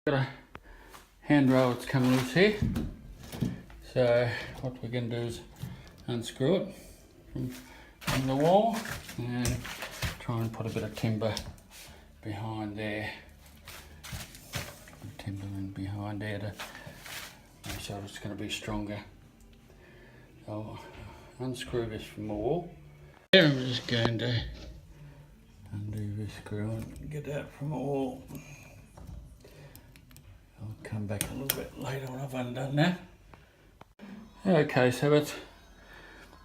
Got a handrail that's come loose here, so what we're going to do is unscrew it from the wall and try and put a bit of timber behind there. Timber in behind there to make sure it's going to be stronger. So I'll unscrew this from the wall. Here I'm just going to undo this screw and get that from the wall. I'll come back a little bit later when I've undone that. Okay, so it's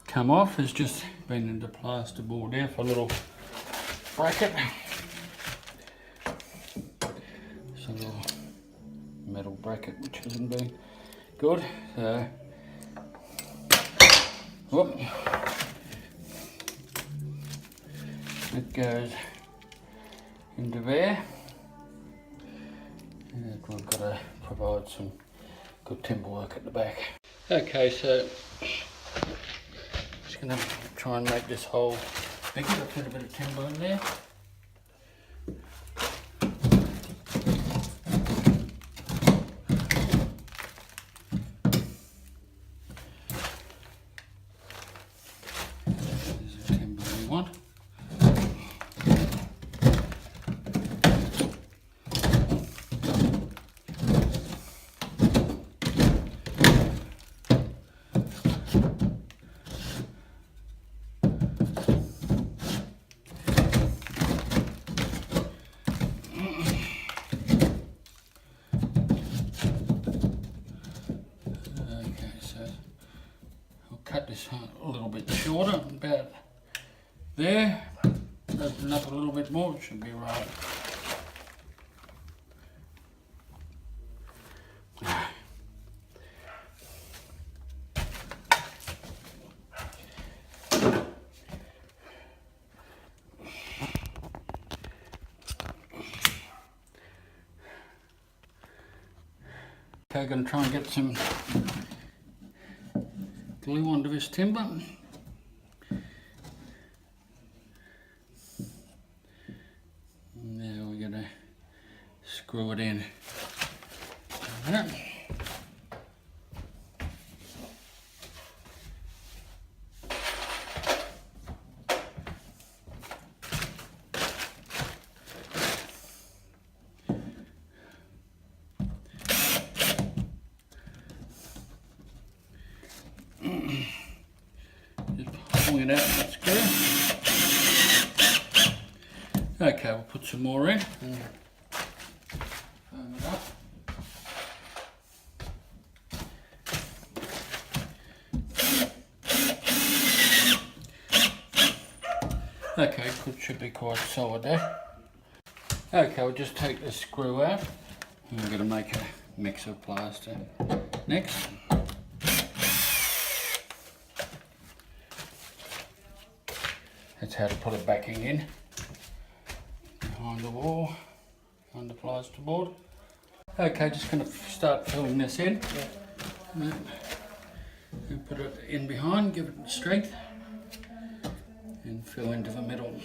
come off. It's just been into plasterboard there for a little bracket. It's a little metal bracket which hasn't been good. So, whoop. It goes into there. And we've got to provide some good timber work at the back. Okay, so just going to try and make this hole bigger. I'll put a bit of timber in there. There's the timber we want. Cut this a little bit shorter, about there. Open up a little bit more, it should be right. Okay, I'm going to try and get some glue onto this timber. And now we're going to screw it in. Pulling it out of that screw. Okay, we'll put some more in and firm it up. Okay, should be quite solid there. Okay, we'll just take this screw out and we're going to make a mix of plaster next. That's how to put a backing in behind the wall, on the plasterboard. Okay, just going to start filling this in. And put it in behind, give it strength, and fill into the middle.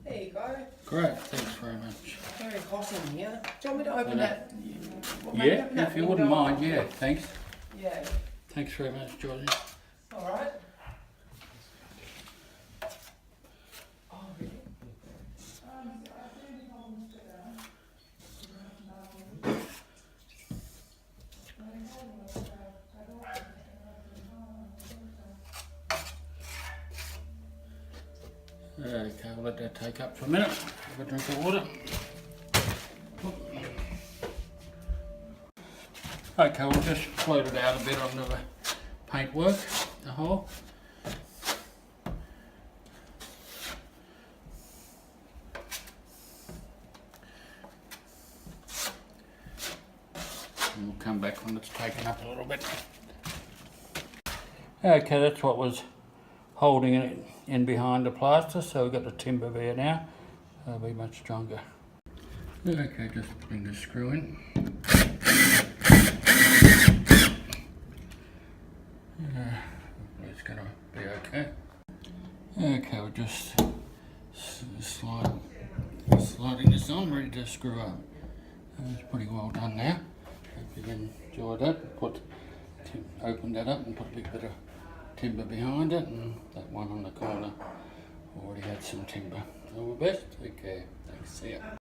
There you go. Great, thanks very much. Very hot in here. Do you want me to open that? Yeah, if you wouldn't mind, yeah, thanks. Yeah. Thanks very much, Georgie. Alright. Okay, we'll let that take up for a minute. Have a drink of water. Okay, we'll just float it out a bit onto the paintwork, the hole. come back when it's taken up a little bit. Okay, that's what was holding it in behind the plaster, so we've got the timber there now. It'll be much stronger. Okay, just putting the screw in. It's gonna be okay. Okay, we're just sliding this on, ready to screw up. It's pretty well done now. Hope you enjoyed that. Opened that up and put a big bit of timber behind it, and that one on the corner already had some timber. All the best. Okay, thanks. See ya.